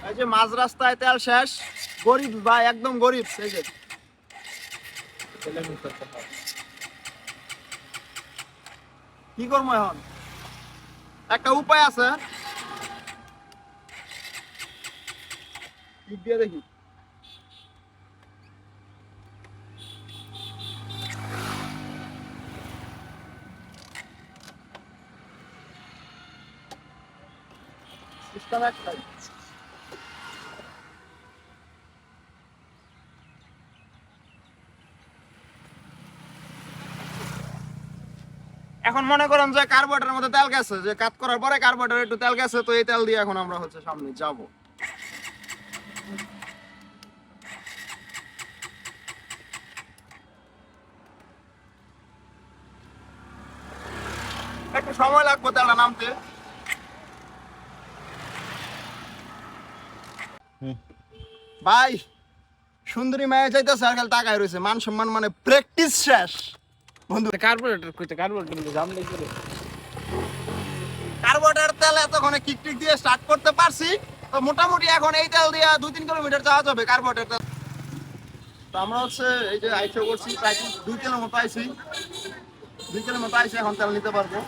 এই যে মাঝ রাস্তায় তেল শেষ, গরিব ভাই, একদম গরিব। এই যে কি করবো এখন, একটা উপায় আছে, দিক দিয়ে দেখি। সিস্টেম একটাই। এখন মনে করেন যে কার্বোরেটরের মধ্যে তেল গেছে, যে কাট করার পরে কার্বোরেটরে একটু তেল গেছে, তো এই তেল দিয়ে এখন আমরা হচ্ছে সামনে যাব। একটু সময় লাগবে তেলটা নামতে। ভাই সুন্দরী মেয়ে চাইতেছে আর খালি তাকায় রয়েছে, মান সম্মান মানে প্র্যাকটিস শেষ বন্ধু। কার্বোরেটর কইতে কার্বোরেটর জাম লাগবে রে। কার্বোরেটর তেল এতক্ষণে কিক টিক দিয়ে স্টার্ট করতে পারছি, তো মোটামুটি এখন এই তেল দিয়ে 2-3 কিলোমিটার যাওয়া যাবে কার্বোরেটর তেল। তো আমরা হচ্ছে এই যে আইসা করছি, প্রায় 2 কিলোর মতো আইছি, 2 কিলোর মতো আইসি, এখন তেল নিতে পারবো।